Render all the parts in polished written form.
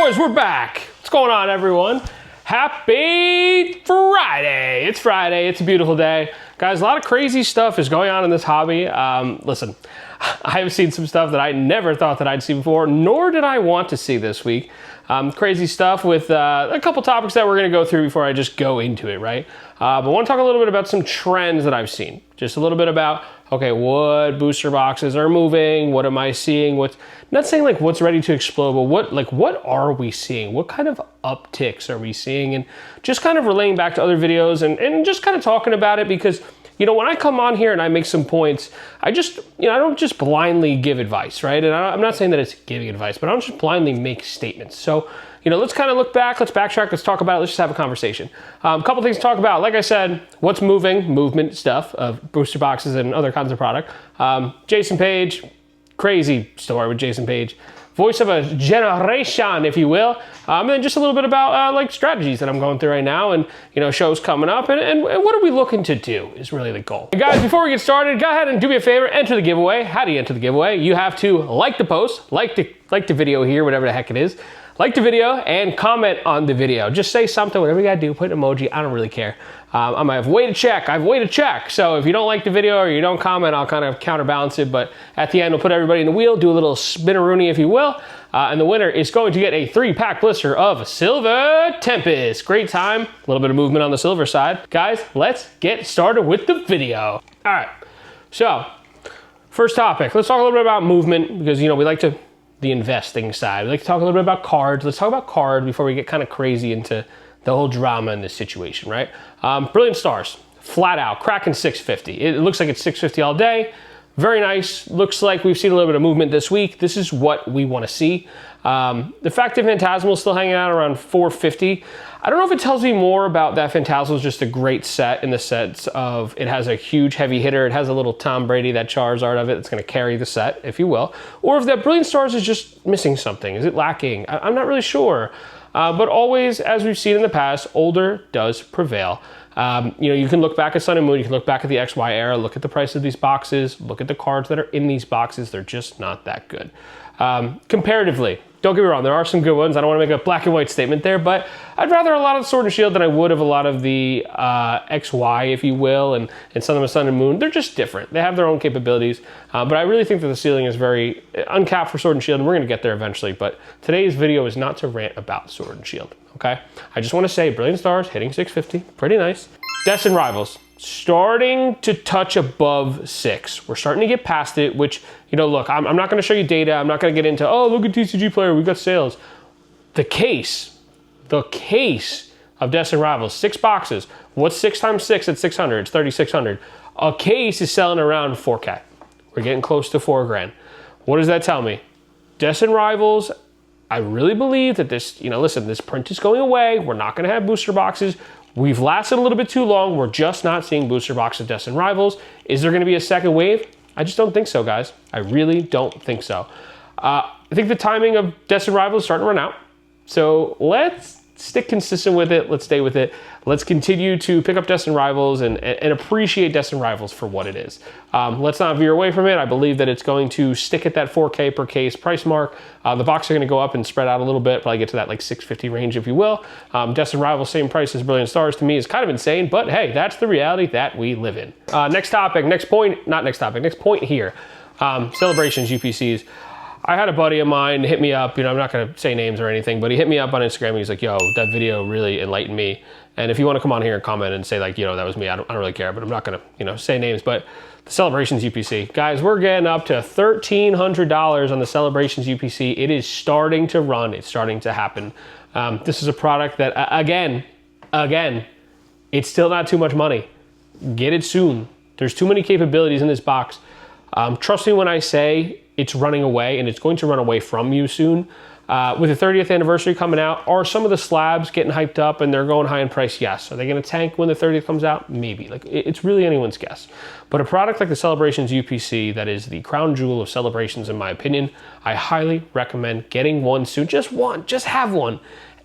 boys, we're back. What's going on, everyone? Happy Friday. It's Friday. It's a beautiful day. Guys, a lot of crazy stuff is going on in this hobby. Listen, I have seen some stuff that I never thought that I'd see before, nor did I want to see this week. Crazy stuff with a couple topics that we're going to go through before I just go into it, right? But I want to talk a little bit about some trends that I've seen. Just a little bit about, okay, what booster boxes are moving? What am I seeing? Not saying like what's ready to explode, but what are we seeing? What kind of upticks are we seeing? And just kind of relaying back to other videos and just kind of talking about it because, you know, when I come on here and I make some points, I don't just blindly give advice, right? And I'm not saying that it's giving advice, but I don't just blindly make statements. So, you know, let's kind of look back, let's backtrack, let's talk about it, let's just have a conversation. A couple things to talk about. Like I said, what's movement stuff of booster boxes and other kinds of product. Jason Page, crazy story with Jason Page. Voice of a generation, if you will. And then just a little bit about like strategies that I'm going through right now and, you know, shows coming up and what are we looking to do is really the goal. And guys, before we get started, go ahead and do me a favor, enter the giveaway. How do you enter the giveaway? You have to like the post, like the video here, whatever the heck it is. Like the video and comment on the video. Just say something, whatever you gotta do, put an emoji, I don't really care. I might have way to check. So if you don't like the video or you don't comment, I'll kind of counterbalance it. But at the end, we'll put everybody in the wheel, do a little spinneroonie, if you will. And the winner is going to get a 3-pack blister of Silver Tempest. Great time, a little bit of movement on the silver side. Guys, let's get started with the video. All right, so first topic, let's talk a little bit about movement because, you know, we like to the investing side. We like to talk a little bit about cards. Let's talk about cards before we get kind of crazy into the whole drama in this situation, right? Brilliant Stars, flat out, cracking 650. It looks like it's 650 all day. Very nice. Looks like we've seen a little bit of movement this week. This is what we want to see. The fact that Phantasmal is still hanging out around 450. I don't know if it tells me more about that Phantasmal is just a great set in the sense of it has a huge heavy hitter. It has a little Tom Brady, that Charizard of it, that's going to carry the set, if you will. Or if that Brilliant Stars is just missing something. Is it lacking? I'm not really sure. But always, as we've seen in the past, older does prevail. You know, you can look back at Sun and Moon, you can look back at the XY era, look at the price of these boxes, look at the cards that are in these boxes. They're just not that good. Comparatively, don't get me wrong, there are some good ones. I don't want to make a black and white statement there, but I'd rather a lot of Sword and Shield than I would of a lot of the XY, if you will, and some of the Sun and Moon. They're just different. They have their own capabilities, but I really think that the ceiling is very uncapped for Sword and Shield, and we're going to get there eventually, but today's video is not to rant about Sword and Shield, okay? I just want to say Brilliant Stars hitting 650, pretty nice. Destined Rivals, starting to touch above 6. We're starting to get past it, which, you know, look, I'm not going to show you data. I'm not going to get into, oh, look at TCG Player, we've got sales. The case of Destined Rivals, 6 boxes. What's 6 times 6 at 600? It's 3,600. A case is selling around 4K. We're getting close to $4,000. What does that tell me? Destined Rivals, I really believe that this, you know, listen, this print is going away. We're not going to have booster boxes. We've lasted a little bit too long. We're just not seeing booster boxes of Destined Rivals. Is there going to be a second wave? I just don't think so, guys. I really don't think so. I think the timing of Destined Rivals is starting to run out. So let's stick consistent with it. Let's stay with it. Let's continue to pick up Destined Rivals and appreciate Destined Rivals for what it is. Let's not veer away from it. I believe that it's going to stick at that 4K per case price mark. The boxes are going to go up and spread out a little bit, probably get to that like 650 range, if you will. Destined Rivals, same price as Brilliant Stars, to me is kind of insane, but hey, that's the reality that we live in. Next point here. Celebrations, UPCs. I had a buddy of mine hit me up, you know, I'm not going to say names or anything, but he hit me up on Instagram and he's like, yo, that video really enlightened me. And if you want to come on here and comment and say like, you know, that was me, I don't really care, but I'm not going to, you know, say names. But the Celebrations UPC, guys, we're getting up to $1,300 on the Celebrations UPC. It is starting to run. It's starting to happen. This is a product that, again, it's still not too much money. Get it soon. There's too many capabilities in this box. Trust me when I say it's running away, and it's going to run away from you soon. With the 30th anniversary coming out, are some of the slabs getting hyped up and they're going high in price? Yes. Are they going to tank when the 30th comes out? Maybe. Like, it's really anyone's guess. But a product like the Celebrations UPC, that is the crown jewel of Celebrations in my opinion, I highly recommend getting one soon. Just one. Just have one.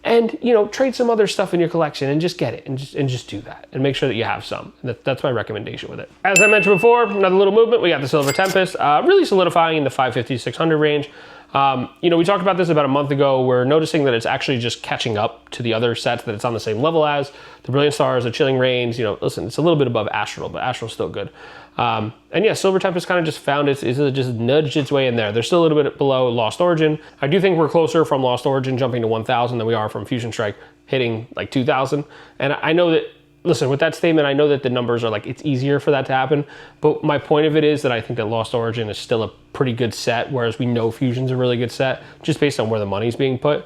and trade some other stuff in your collection and just get it and just do that and make sure that you have some. That's my recommendation with it. As I mentioned before, another little movement. We got the Silver Tempest, really solidifying in the 550 600 range. We talked about this about a month ago. We're noticing that it's actually just catching up to the other sets, that it's on the same level as the Brilliant Stars, the Chilling Reigns. Listen, it's a little bit above Astral, but Astral's still good. And yeah, Silver Tempest kind of just found it's just nudged its way in there. They're still a little bit below Lost Origin. I do think we're closer from Lost Origin jumping to 1,000 than we are from Fusion Strike hitting like 2,000. And I know that, listen, with that statement, I know that the numbers are like, it's easier for that to happen. But my point of it is that I think that Lost Origin is still a pretty good set, whereas we know Fusion's a really good set, just based on where the money's being put.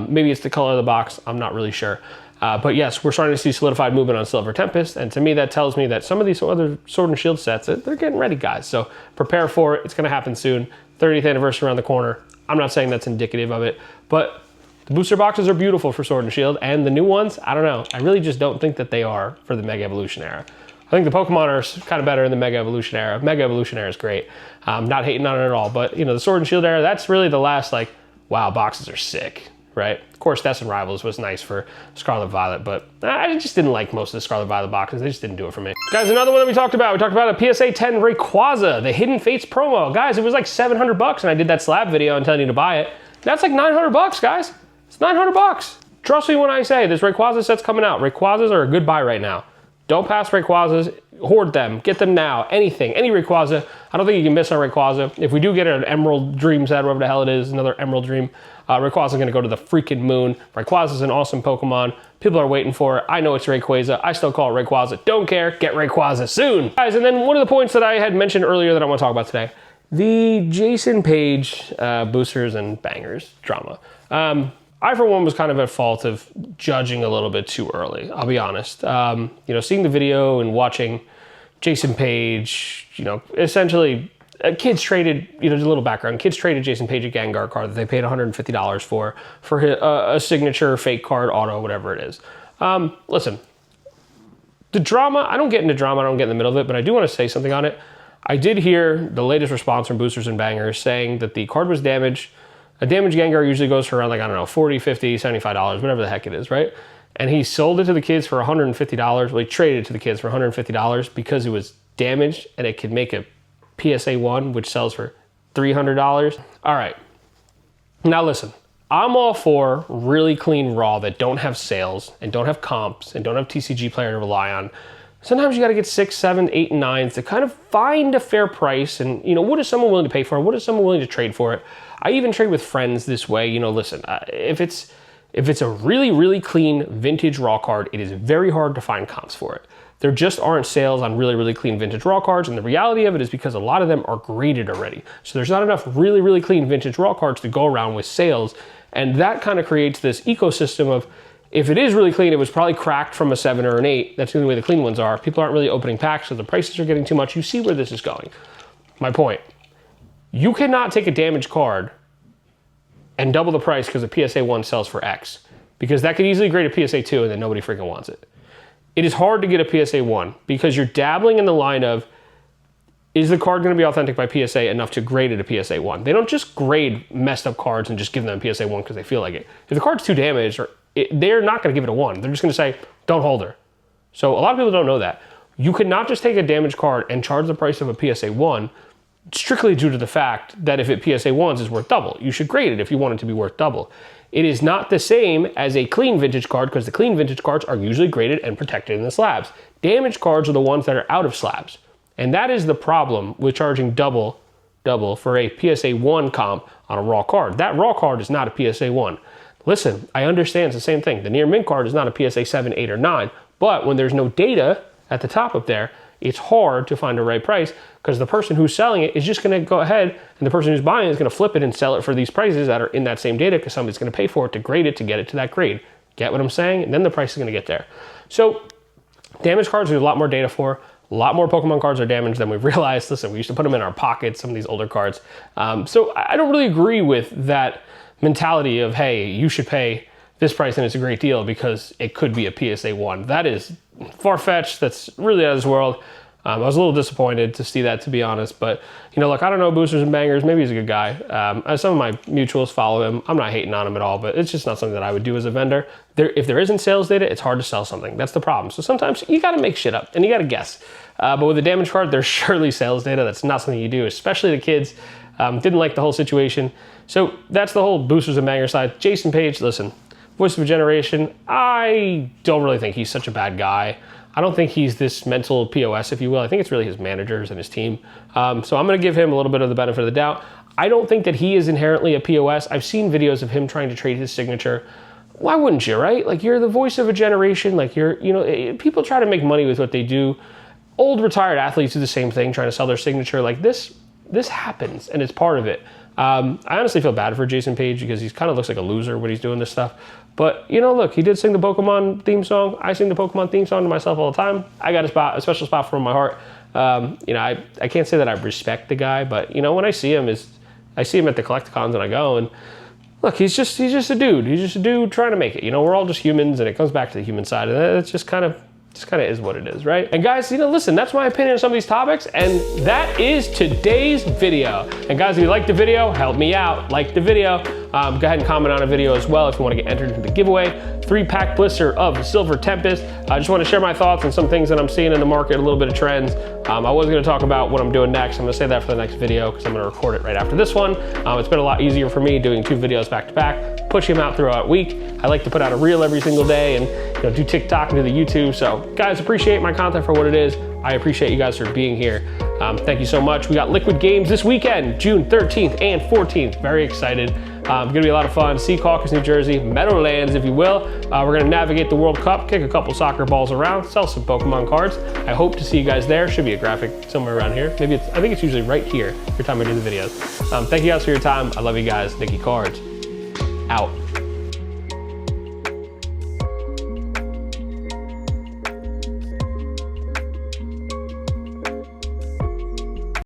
Maybe it's the color of the box. I'm not really sure. But yes, we're starting to see solidified movement on Silver Tempest, and to me that tells me that some of these other Sword and Shield sets, they're getting ready, guys. So prepare for it. It's going to happen soon. 30th anniversary around the corner. I'm not saying that's indicative of it, but the booster boxes are beautiful for Sword and Shield, and the new ones, I don't know. I really just don't think that they are for the Mega Evolution era. I think the Pokemon are kind of better in the Mega Evolution era. Mega Evolution era is great. Not hating on it at all, but the Sword and Shield era, that's really the last like, wow, boxes are sick. Right? Of course, Deaths and Rivals was nice for Scarlet Violet, but I just didn't like most of the Scarlet Violet boxes. They just didn't do it for me. Guys, another one that we talked about a PSA 10 Rayquaza, the Hidden Fates promo. Guys, it was like 700 bucks, and I did that slab video and telling you to buy it. That's like 900 bucks, guys. It's 900 bucks. Trust me when I say this Rayquaza set's coming out. Rayquazas are a good buy right now. Don't pass Rayquazas. Hoard them. Get them now. Anything. Any Rayquaza. I don't think you can miss on Rayquaza. If we do get an Emerald Dream set, whatever the hell it is, another Emerald Dream, Rayquaza's going to go to the freaking moon. Rayquaza's an awesome Pokemon. People are waiting for it. I know it's Rayquaza. I still call it Rayquaza. Don't care. Get Rayquaza soon. Guys, and then one of the points that I had mentioned earlier that I want to talk about today, the Jason Page boosters and bangers drama. I, for one, was kind of at fault of judging a little bit too early. I'll be honest. Seeing the video and watching Jason Page, essentially, kids traded, just a little background, kids traded Jason Page a Gengar card that they paid $150 for a signature, fake card, auto, whatever it is. Listen, the drama, I don't get into drama, I don't get in the middle of it, but I do want to say something on it. I did hear the latest response from Boosters and Bangers saying that the card was damaged. A damaged Gengar usually goes for around like, I don't know, $40, $50, $75, whatever the heck it is, right? And he sold it to the kids for $150. Well, he traded it to the kids for $150 because it was damaged and it could make a PSA 1, which sells for $300. All right. Now listen, I'm all for really clean raw that don't have sales and don't have comps and don't have TCG player to rely on. Sometimes you got to get 6, 7, 8, and 9s to kind of find a fair price. And, what is someone willing to pay for it? What is someone willing to trade for it? I even trade with friends this way. Listen, if it's a really, really clean vintage raw card, it is very hard to find comps for it. There just aren't sales on really, really clean vintage raw cards. And the reality of it is because a lot of them are graded already. So there's not enough really, really clean vintage raw cards to go around with sales. And that kind of creates this ecosystem of, if it is really clean, it was probably cracked from a 7 or an 8. That's the only way the clean ones are. People aren't really opening packs, so the prices are getting too much. You see where this is going. My point. You cannot take a damaged card and double the price because a PSA 1 sells for X. Because that could easily grade a PSA 2 and then nobody freaking wants it. It is hard to get a PSA 1 because you're dabbling in the line of, is the card going to be authentic by PSA enough to grade it a PSA 1? They don't just grade messed up cards and just give them a PSA 1 because they feel like it. If the card's too damaged, they're not going to give it a 1. They're just going to say, don't hold her. So a lot of people don't know that. You cannot just take a damaged card and charge the price of a PSA 1 strictly due to the fact that if it PSA 1s is worth double. You should grade it if you want it to be worth double. It is not the same as a clean vintage card because the clean vintage cards are usually graded and protected in the slabs. Damaged cards are the ones that are out of slabs. And that is the problem with charging double for a PSA 1 comp on a raw card. That raw card is not a PSA 1. Listen, I understand it's the same thing. The near mint card is not a PSA 7, 8, or 9, but when there's no data at the top up there, it's hard to find a right price because the person who's selling it is just going to go ahead and the person who's buying it is going to flip it and sell it for these prices that are in that same data because somebody's going to pay for it to grade it to get it to that grade. Get what I'm saying? And then the price is going to get there. So damaged cards there's a lot more data for. A lot more Pokemon cards are damaged than we've realized. Listen, we used to put them in our pockets, some of these older cards. So I don't really agree with that mentality of, hey, you should pay this price and it's a great deal because it could be a PSA 1. That is far-fetched. That's really out of this world. I was a little disappointed to see that, to be honest, but you know, look, I don't know boosters and bangers. Maybe he's a good guy. Some of my mutuals follow him. I'm not hating on him at all, but it's just not something that I would do as a vendor. If there isn't sales data, it's hard to sell something. That's the problem. So sometimes you got to make shit up and you got to guess. But with a damage card, there's surely sales data. That's not something you do, especially the kids. Didn't like the whole situation. So that's the whole boosters and bangers side. Jason Page, listen, voice of a generation. I don't really think he's such a bad guy. I don't think he's this mental POS, if you will. I think it's really his managers and his team. So I'm going to give him a little bit of the benefit of the doubt. I don't think that he is inherently a POS. I've seen videos of him trying to trade his signature. Why wouldn't you, right? Like, you're the voice of a generation. Like, people try to make money with what they do. Old retired athletes do the same thing, trying to sell their signature. Like, this happens, and it's part of it. I honestly feel bad for Jason Page because he kind of looks like a loser when he's doing this stuff. But, you know, look, he did sing the Pokemon theme song. I sing the Pokemon theme song to myself all the time. I got a special spot for him in my heart. You know, I can't say that I respect the guy, but, you know, when I see him, I see him at the Collecticons and I go, and look, he's just a dude. He's just a dude trying to make it. You know, we're all just humans, and it comes back to the human side, and it's just kind of is what it is, right? And guys, you know, listen, that's my opinion on some of these topics, and that is today's video. And guys, if you liked the video, help me out. Like the video. Go ahead and comment on a video as well if you want to get entered into the giveaway. 3-pack blister of Silver Tempest. I just want to share my thoughts on some things that I'm seeing in the market, a little bit of trends. I was going to talk about what I'm doing next. I'm going to save that for the next video because I'm going to record it right after this one. It's been a lot easier for me doing 2 videos back to back, pushing them out throughout the week. I like to put out a reel every single day and, you know, do TikTok and do the YouTube. So guys, appreciate my content for what it is. I appreciate you guys for being here. Thank you so much. We got Liquid Games this weekend, June 13th and 14th. Very excited. Gonna be a lot of fun. Sea Caucus, New Jersey, Meadowlands, if you will. We're gonna navigate the World Cup, kick a couple soccer balls around, sell some Pokemon cards. I hope to see you guys there. Should be a graphic somewhere around here. Maybe I think it's usually right here every time I do the videos. Thank you guys for your time. I love you guys. Nicky Cards, out.